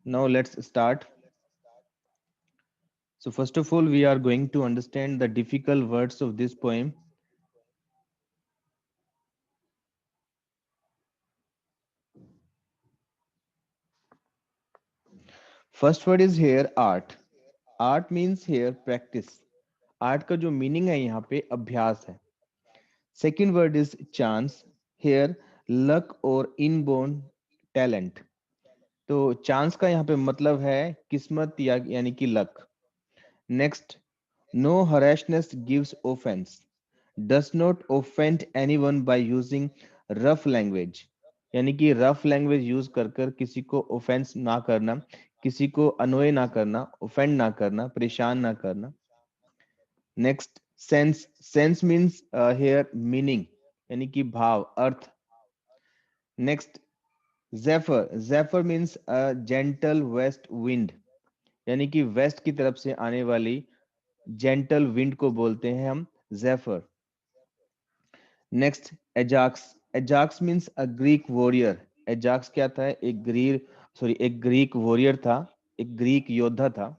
Now let's start. So first of all, we are going to understand the difficult words of this poem. First word is here art. Art means here practice. Art का जो meaning है यहाँ पे अभ्यास है. Second word is chance. Here luck और inborn talent. तो chance का यहाँ पे मतलब है किस्मत या यानी कि luck. Next, no harshness gives offence. Does not offend anyone by using rough language. यानी कि रफ लैंग्वेज यूज कर कर किसी को ऑफेंस ना करना, किसी को अनोय ना करना, ऑफेंड ना करना, परेशान ना करना. Next, sense. Sense means here meaning, यानी कि भाव, अर्थ. Next, zephyr. Zephyr means gentle west wind, यानी कि वेस्ट की तरफ से आने वाली जेंटल विंड को बोलते हैं हम zephyr. Next, Ajax. Ajax means a Greek warrior. Ajax क्या था? एक ग्रीक वॉरियर था, एक ग्रीक योद्धा था.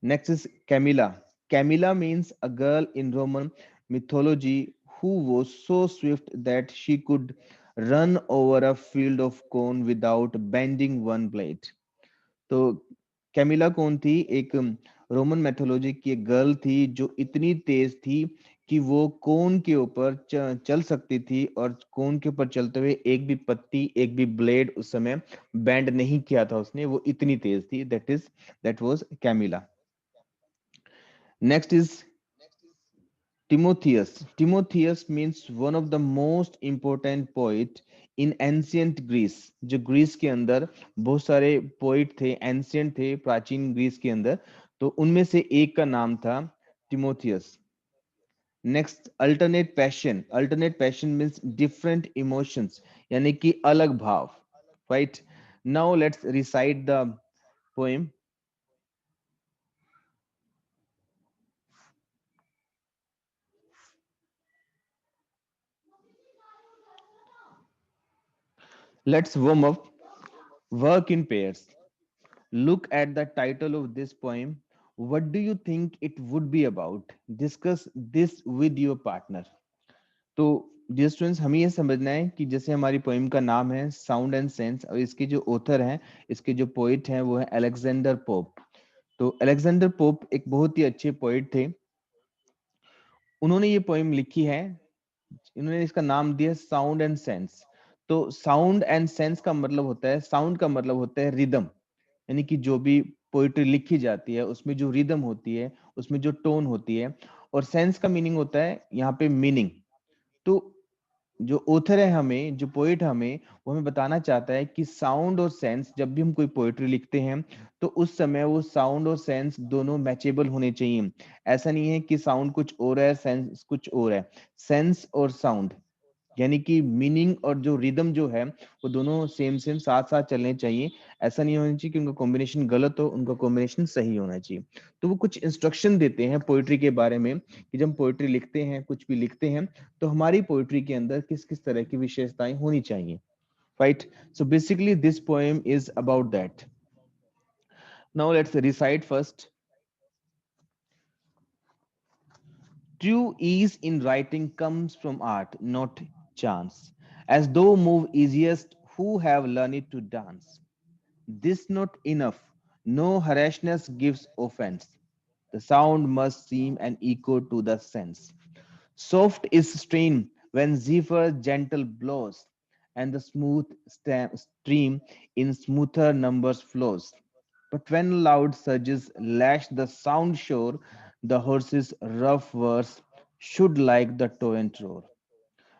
Next is Camilla. Camilla means a girl in Roman mythology who was so swift that she could run over a field of corn without bending one blade. तो Camilla कौन थी? एक Roman mythology की एक girl थी जो इतनी तेज थी कि वो कोन के ऊपर चल सकती थी, और कोन के ऊपर चलते हुए एक भी पत्ती, एक भी ब्लेड उस समय बैंड नहीं किया था उसने, वो इतनी तेज थी. That was Camilla. Next is Timotheus. Timotheus means one of the most important poet in ancient Greece. जो ग्रीस के अंदर बहुत सारे पोइट थे, एंशियंट थे प्राचीन ग्रीस के अंदर, तो उनमें से एक का नाम था Timotheus. Next, alternate passion. Alternate passion means different emotions, यानी कि अलग भाव. Right. Now let's recite the poem. Let's warm up. Work in pairs. Look at the title of this poem. What do you think it would be about? Discuss this with your partner. तो dear students, हमें ये समझना है कि जैसे हमारी poem का नाम है साउंड एंड सेंस, और इसके जो ऑथर हैं, इसके जो पोइट हैं, वो है अलेक्जेंडर पोप. तो अलेक्जेंडर पोप एक बहुत ही अच्छे पोइट थे. उन्होंने ये पोएम लिखी है. इन्होंने इसका नाम दिया साउंड एंड सेंस. तो साउंड एंड सेंस का मतलब होता है, साउंड का मतलब होता है रिदम, यानी कि जो भी पोइट्री लिखी जाती है उसमें जो रिदम होती है, उसमें जो टोन होती है. और सेंस का मीनिंग होता है यहाँ पे मीनिंग. तो जो ऑथर है, हमें जो पोइट हमें, वो हमें बताना चाहता है कि साउंड और सेंस, जब भी हम कोई पोइट्री लिखते हैं तो उस समय वो साउंड और सेंस दोनों मैचेबल होने चाहिए. ऐसा नहीं है कि साउंड कुछ और है, सेंस कुछ और है. सेंस और साउंड, यानी कि मीनिंग और जो रिदम जो है, वो दोनों सेम सेम साथ साथ चलने चाहिए. ऐसा नहीं होना चाहिए कि उनका कॉम्बिनेशन गलत हो, उनका कॉम्बिनेशन सही होना चाहिए. तो वो कुछ इंस्ट्रक्शन देते हैं पोइट्री के बारे में कि जब हम पोइट्री लिखते हैं, कुछ भी लिखते हैं, तो हमारी पोइट्री के अंदर किस किस तरह की विशेषताएं होनी चाहिए. Right. So basically this poem is about that. Now let's recite first. True ease in writing comes from art, not chance. As though move easiest who have learned to dance. This not enough. No harshness gives offense. The sound must seem an echo to the sense. Soft is strain when zephyr gentle blows, and the smooth stream in smoother numbers flows. But when loud surges lash the sound shore, the horse's rough verse should like the torrent roar.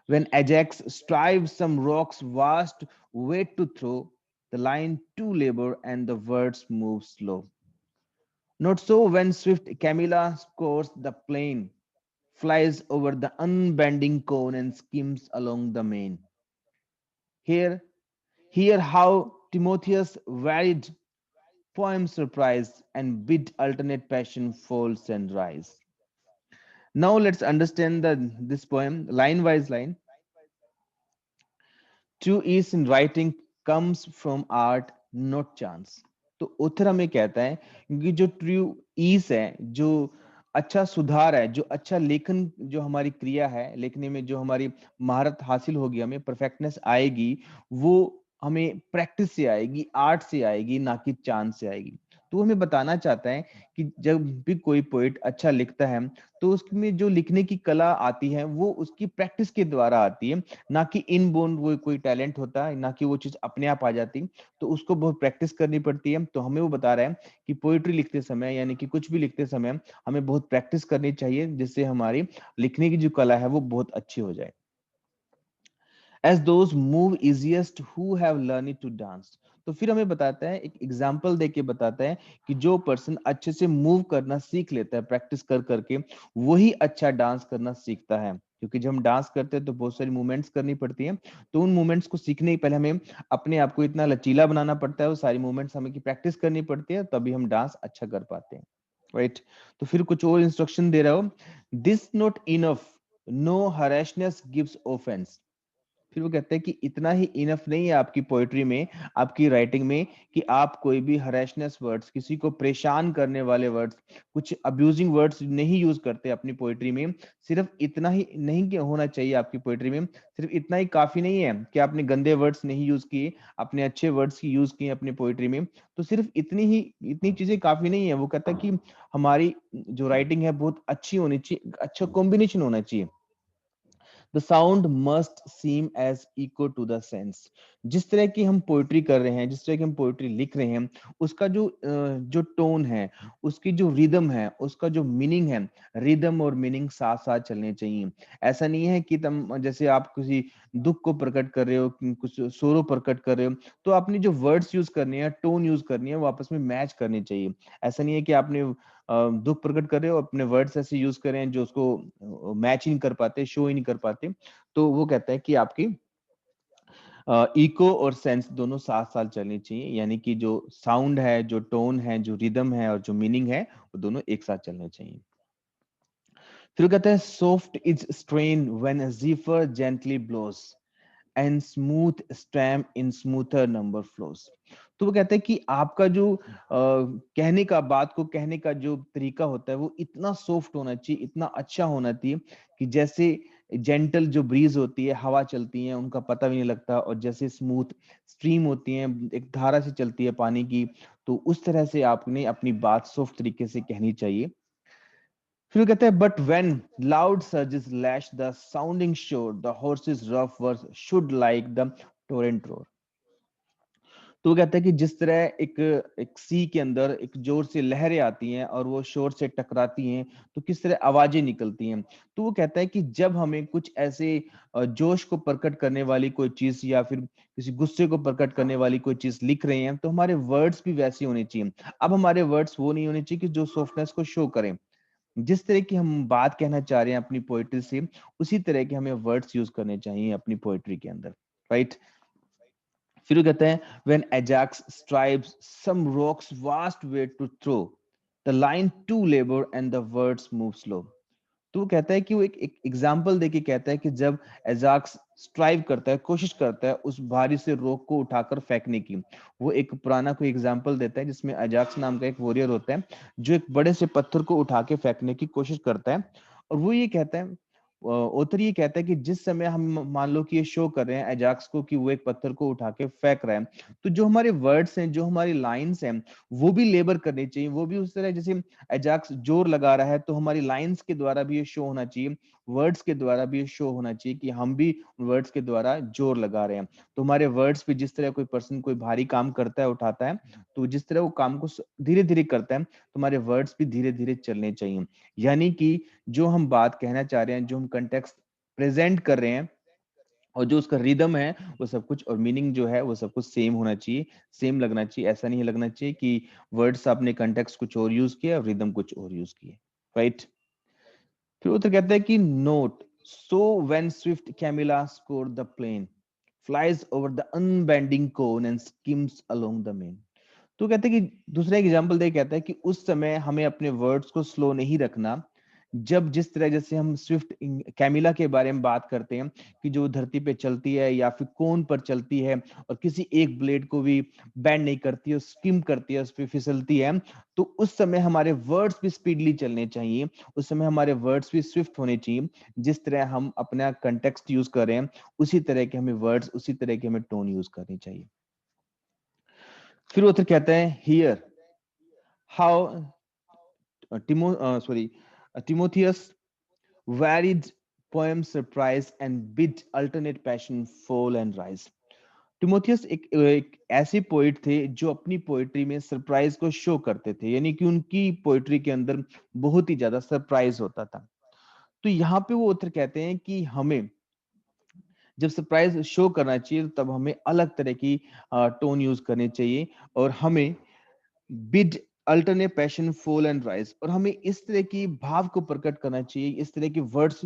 When Ajax strives some rock's vast weight to throw, the line to labor and the words move slow. Not so when swift Camilla scores the plain, flies over the unbending cone and skims along the main. Here, hear how Timotheus varied poems surprise and bid alternate passion falls and rise. Now let's understand this poem line wise line. True ease in writing comes from art, not chance. तो author हमें कहता है कि जो true ease है, जो अच्छा सुधार है, जो अच्छा लेखन, जो हमारी क्रिया है लिखने में, जो हमारी महारत हासिल होगी, हमें परफेक्टनेस आएगी, वो हमें प्रैक्टिस से आएगी, आर्ट से आएगी, ना कि चांद से आएगी। तो वो हमें बताना चाहता है कि जब भी कोई पोइट अच्छा लिखता है तो उसमें जो लिखने की कला आती है वो उसकी प्रैक्टिस के द्वारा आती है, ना कि इनबोर्न वो कोई टैलेंट होता है, ना कि वो चीज अपने आप आ जाती। तो उसको बहुत प्रैक्टिस करनी पड़ती है। तो हमें वो बता रहा है कि पोइट्री लिखते समय, यानी कि कुछ भी लिखते समय, हमें बहुत प्रैक्टिस करनी चाहिए, जिससे हमारी लिखने की जो कला है वो बहुत अच्छी हो जाए। As those move easiest who have learn to dance. तो फिर हमें बताता है, एक एग्जाम्पल देके बताता है कि जो पर्सन अच्छे से मूव करना सीख लेता है प्रैक्टिस कर करके, वही अच्छा डांस करना सीखता है। क्योंकि जब हम डांस करते हैं तो बहुत सारी मूवमेंट्स करनी पड़ती हैं। तो उन मूवमेंट्स को सीखने के पहले हमें अपने आप को इतना लचीला बनाना पड़ता है, वो सारी मूवमेंट्स हमें की प्रैक्टिस करनी पड़ती है, तभी हम डांस अच्छा कर पाते हैं। राइट। तो फिर कुछ और इंस्ट्रक्शन दे रहा हो, this not enough, no harshness gives offence. फिर वो कहते हैं कि इतना ही इनफ नहीं है आपकी पोएट्री में, आपकी राइटिंग में, कि आप कोई भी हरेशनेस वर्ड्स, किसी को परेशान करने वाले वर्ड्स, कुछ अब्यूजिंग वर्ड्स नहीं यूज करते अपनी पोएट्री में। सिर्फ इतना ही नहीं कि होना चाहिए आपकी पोएट्री में, सिर्फ इतना ही काफी नहीं है कि आपने गंदे वर्ड्स नहीं यूज किए, अपने अच्छे वर्ड्स की यूज किए अपनी पोएट्री में। तो सिर्फ इतनी चीजें काफी नहीं है। वो कहता है कि हमारी जो राइटिंग है बहुत अच्छी होनी चाहिए, अच्छा कॉम्बिनेशन होना चाहिए। The sound must seem as equal to the sense. जिस तरह की हम पोइट्री कर रहे हैं, जिस तरह की हम पोइट्री लिख रहे हैं, उसका जो टोन है, उसकी जो रिदम है, उसका जो मीनिंग है, रिदम और मीनिंग साथ साथ चलने चाहिए। ऐसा नहीं है कि तुम जैसे आप किसी दुख को प्रकट कर रहे हो, कुछ सोरो प्रकट कर रहे हो, तो आपने जो वर्ड्स यूज करने हैं, टोन यूज करनी है, वो आपस में मैच करनी चाहिए। ऐसा नहीं है कि आपने दुख प्रकट कर रहे हो, अपने वर्ड्स ऐसे यूज करें जो उसको मैच ही नहीं कर पाते, शो ही नहीं कर पाते। तो वो कहता है कि आपकी इको और सेंस दोनों साथ साथ चलनी चाहिए, यानी कि जो साउंड है, जो टोन है, जो रिदम है और जो मीनिंग है, वो दोनों एक साथ चलने चाहिए। फिर वो कहता है soft is strain when zephyr gently blows and smooth stream in smoother numbers flows. तो वो कहते हैं कि आपका जो कहने का, बात को कहने का जो तरीका होता है, वो इतना सॉफ्ट होना चाहिए, इतना अच्छा होना चाहिए कि जैसे जेंटल जो ब्रीज होती है, हवा चलती है, उनका पता भी नहीं लगता, और जैसे स्मूथ स्ट्रीम होती है, एक धारा से चलती है पानी की, तो उस तरह से आपने अपनी बात सॉफ्ट तरीके से कहनी चाहिए। फिर वो कहते हैं but when loud surges lash the sounding shore the hoarse rough verse should like the torrent roar. तो वो कहता है कि जिस तरह एक एक सी के अंदर एक जोर से लहरें आती हैं और वो शोर से टकराती हैं, तो किस तरह आवाजें निकलती हैं। तो वो कहता है कि जब हमें कुछ ऐसे जोश को प्रकट करने वाली कोई चीज, या फिर किसी गुस्से को प्रकट करने वाली कोई चीज लिख रहे हैं, तो हमारे वर्ड्स भी वैसे होने चाहिए। अब हमारे वर्ड्स वो नहीं होने चाहिए कि जो सॉफ्टनेस को शो करें। जिस तरह की हम बात कहना चाह रहे हैं अपनी पोएट्री से, उसी तरह के हमें वर्ड्स यूज करने चाहिए अपनी पोएट्री के अंदर। राइट। फिर वो कहते हैं when Ajax strives some rock's vast weight to throw the line too labours and the words move slow. तो वो कहता है कि वो एक एग्जाम्पल देके कहता है कि जब एजाक्स स्ट्राइव करता है, कोशिश करता है उस भारी से रोक को उठाकर फेंकने की, वो एक पुराना कोई एग्जाम्पल देता है जिसमें एजाक्स नाम का एक वॉरियर होता है, जो एक बड़े से पत्थर को उठा के फेंकने की कोशिश करता है। और वो ये कहता है, ऑथर ये कहता है कि जिस समय हम मान लो कि ये शो कर रहे हैं एजाक्स को कि वो एक पत्थर को उठा के फेंक रहा है, तो जो हमारे वर्ड्स हैं, जो हमारी लाइंस हैं, वो भी लेबर करनी चाहिए, वो भी उस तरह, जैसे एजाक्स जोर लगा रहा है, तो हमारी लाइंस के द्वारा भी ये शो होना चाहिए, वर्ड्स के द्वारा भी ये शो होना चाहिए कि हम भी वर्ड्स के द्वारा जोर लगा रहे हैं। तो हमारे वर्ड्स पे जिस तरह कोई पर्सन कोई भारी काम करता है, उठाता है, तो जिस तरह वो काम को धीरे धीरे करता है, तो हमारे वर्ड्स भी धीरे धीरे चलने चाहिए। यानी कि जो हम बात कहना चाह रहे हैं, जो हम कंटेक्स्ट प्रेजेंट कर रहे हैं, और जो उसका रिदम है, वो सब कुछ, और मीनिंग जो है वो सब कुछ सेम होना चाहिए, सेम लगना चाहिए। ऐसा नहीं लगना चाहिए कि वर्ड्स आपने कंटेक्स्ट कुछ और यूज किया और रिदम कुछ और यूज किए। राइट। फिर वो तो कहता है कि not so when swift Camilla scours the plain flies over the unbending corn and skims along the main. तो कहते हैं कि दूसरा एग्जांपल दे कहता है कि उस समय हमें अपने वर्ड्स को स्लो नहीं रखना, जब जिस तरह जैसे हम स्विफ्ट कैमिला के बारे में बात करते हैं कि जो धरती पे चलती है या फिर कोन पर चलती है और किसी एक ब्लेड को भी बैंड नहीं करती है, स्किम करती है, उस पर फिसलती है, तो उस समय हमारे वर्ड्स भी स्पीडली चलने चाहिए, उस समय हमारे वर्ड्स भी स्विफ्ट होने चाहिए। जिस तरह हम अपना कंटेक्स्ट यूज कर रहे हैं उसी तरह के हमें वर्ड्स, उसी तरह के हमें टोन यूज करनी चाहिए। फिर ऑथर कहते हैं here how Timotheus varied poems surprise and bid alternate passion fall and rise। Timotheus एक ऐसे पोइट थे जो अपनी पोइट्री में सरप्राइज को शो करते थे, यानी कि उनकी पोइट्री के अंदर बहुत ही ज्यादा सरप्राइज होता था। तो यहाँ पे वो उत्तर कहते हैं कि हमें जब सरप्राइज शो करना चाहिए तब हमें अलग तरह की टोन यूज करनी चाहिए, और हमें bid alternate passion fall and rise, और हमें इस तरह की भाव को प्रकट करना चाहिए, इस तरह के वर्ड्स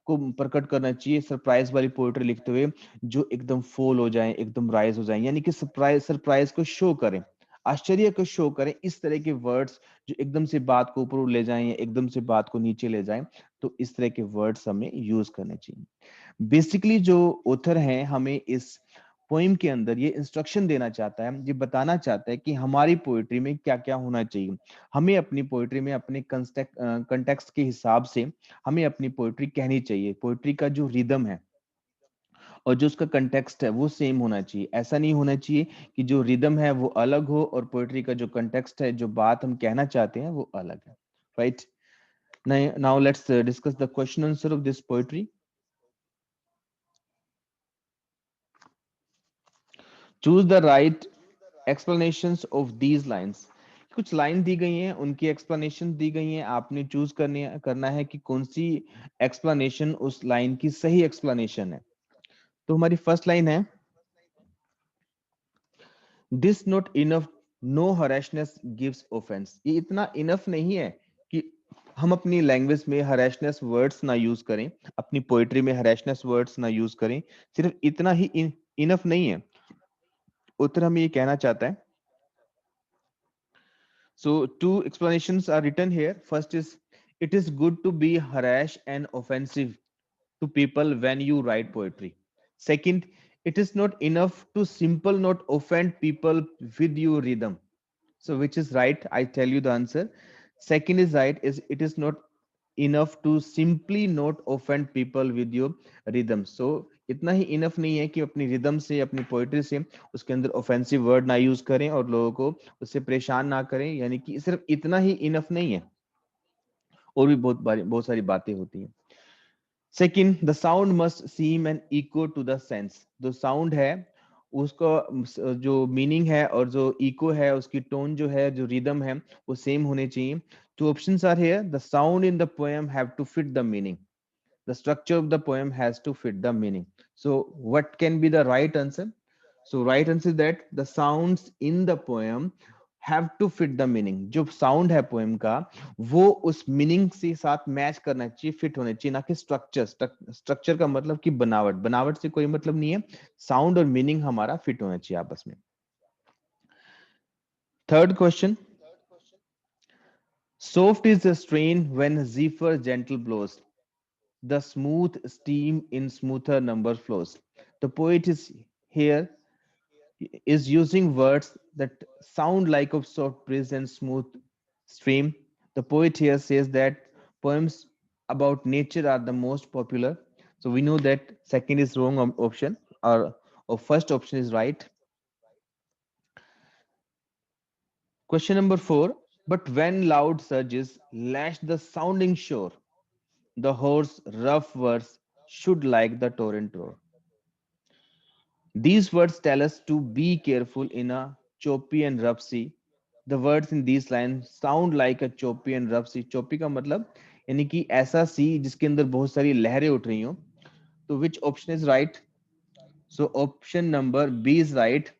को प्रकट करना चाहिए सरप्राइज वाली पोएट्री लिखते हुए जो एकदम फॉल हो जाए, एकदम राइज हो जाए, यानी कि सरप्राइज सरप्राइज को शो करें, आश्चर्य को शो करें, इस तरह के वर्ड्स जो एकदम से बात को ऊपर ले जाएं या एकदम से बात को नीचे ले जाएं, तो इस तरह के वर्ड्स हमें यूज करने चाहिए। बेसिकली जो ऑथर है हमें इस पोइम के अंदर ये इंस्ट्रक्शन देना चाहता है, ये बताना चाहता है कि हमारी पोइट्री में क्या क्या होना चाहिए। हमें अपनी पोइट्री में अपने कंटेक्स्ट के हिसाब से हमें अपनी पोइट्री कहनी चाहिए। पोइट्री का जो रिदम है और जो उसका कंटेक्स्ट है वो सेम होना चाहिए। ऐसा नहीं होना चाहिए कि जो रिदम है वो अलग हो और पोइट्री का जो कंटेक्स्ट है, जो बात हम कहना चाहते हैं, वो अलग है। Right. Now let's discuss the question answer of this poetry. Choose the right explanations of these lines. कुछ लाइन दी गई हैं, उनकी एक्सप्लेनेशन दी गई हैं, आपने चूज करना है कि कौन सी एक्सप्लेनेशन उस लाइन की सही एक्सप्लेनेशन है। तो हमारी फर्स्ट लाइन है, this not enough, no harshness gives offence. ये इतना इनफ नहीं है कि हम अपनी लैंग्वेज में हरेशनेस वर्ड्स ना यूज करें, अपनी पोएट्री में हरेशनेस वर्ड्स ना यूज करें, सिर्फ इतना ही इनफ नहीं है। उत्तर हमें ये कहना चाहता है। So two explanations are written here. First is, it is good to be harsh and offensive to people when you write poetry. Second, it is not enough to simple not offend people with your rhythm. So which is right? I tell you the answer. Second is right, is it is not enough to simply not offend people with your rhythm. So इतना ही enough नहीं है कि अपनी rhythm से, अपनी poetry से उसके अंदर ऑफेंसिव वर्ड ना यूज करें और लोगों को उससे परेशान ना करें, यानी कि सिर्फ इतना ही इनफ नहीं है, और भी बहुत सारी बातें होती हैं। Second, the sound must seem an echo to the sense. जो साउंड है उसको, जो मीनिंग है और जो इको है, उसकी टोन जो है, जो रिदम है, वो सेम होने चाहिए। Two options are here, the sound in the poem have to fit the meaning, the structure of the poem has to fit the meaning. So what can be the right answer? So right answer is that the sounds in the poem have to fit the meaning। जो sound है poem का वो उस meaning से साथ match करना चाहिए, fit होना चाहिए, ना कि स्ट्रक्चर। स्ट्रक्चर का मतलब कि बनावट, बनावट से कोई मतलब नहीं है, साउंड और मीनिंग हमारा फिट होना चाहिए आपस में। Third question, soft is the strain when zephyr gentle blows, the smooth stream in smoother number flows। The poet is here is using words that sound like a soft breeze and smooth stream. The poet here says that poems about nature are the most popular. So we know that second is wrong option, or first option is right. Question number 4. But when loud surges lash the sounding shore, the horse rough words should like the torrent roar. These words tell us to be careful in a choppy and rough sea। The words in these lines sound like a choppy and rough sea। choppy का मतलब यानी कि ऐसा सी जिसके अंदर बहुत सारी लहरें उठ रही हो। तो which option is right? So option number B is right।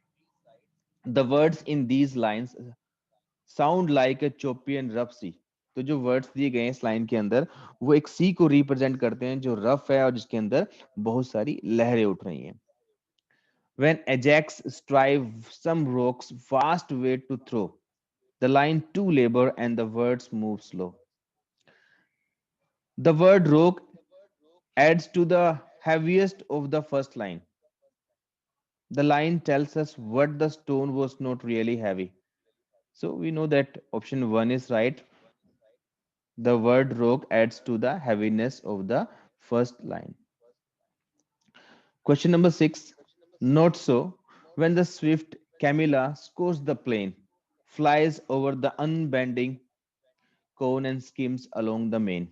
The words in these lines sound like a choppy and rough sea। तो जो वर्ड्स दिए गए हैं इस लाइन के अंदर वो एक सी को रिप्रेजेंट करते हैं जो रफ है और जिसके अंदर बहुत सारी लहरें उठ रही हैं। When Ajax strive some rocks vast weight to throw, the line to labor and the words move slow। The word rock adds to the heaviest of the first line. The line tells us what the stone was not really heavy. So we know that option 1 is right. The word rock adds to the heaviness of the first line. Question number 6. Not so. When the swift Camilla scores the plane, flies over the unbending cone and skims along the main.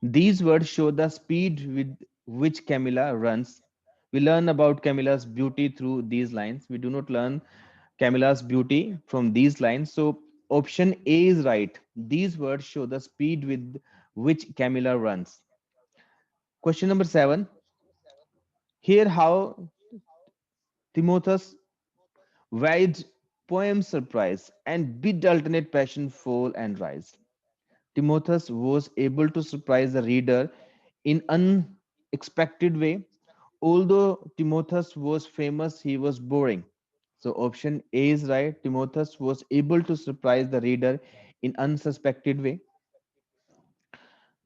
These words show the speed with which Camilla runs. We learn about Camilla's beauty through these lines. We do not learn Camilla's beauty from these lines. So option A is right. These words show the speed with which Camilla runs. Question number 7. Here how Timotheus wide poem surprise and bid alternate passion fall and rise. Timotheus was able to surprise the reader in unexpected way. Although Timotheus was famous, he was boring. So option A is right. Timotheus was able to surprise the reader in unsuspected way.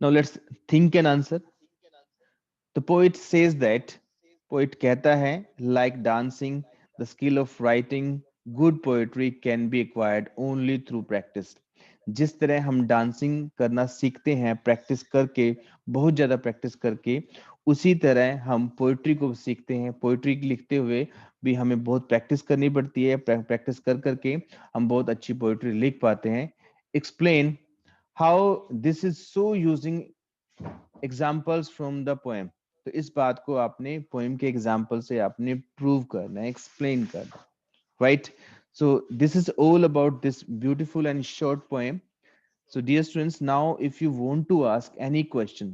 Now let's think and answer. The poet says that poet कहता है like dancing, the skill of writing good poetry can be acquired only through practice. जिस तरह हम dancing करना सीखते हैं practice करके, बहुत ज्यादा प्रैक्टिस करके, उसी तरह हम पोइट्री को सीखते हैं. पोइट्री लिखते हुए भी हमें बहुत प्रैक्टिस करनी पड़ती है. प्रैक्टिस कर करके हम बहुत अच्छी पोइट्री लिख पाते हैं. Explain how this is so using examples from the poem. तो इस बात को आपने पोएम के एग्जाम्पल से आपने प्रूव करना है, एक्सप्लेन करना, right. So this is all about this beautiful and short poem. So dear students, now if you want to ask any question,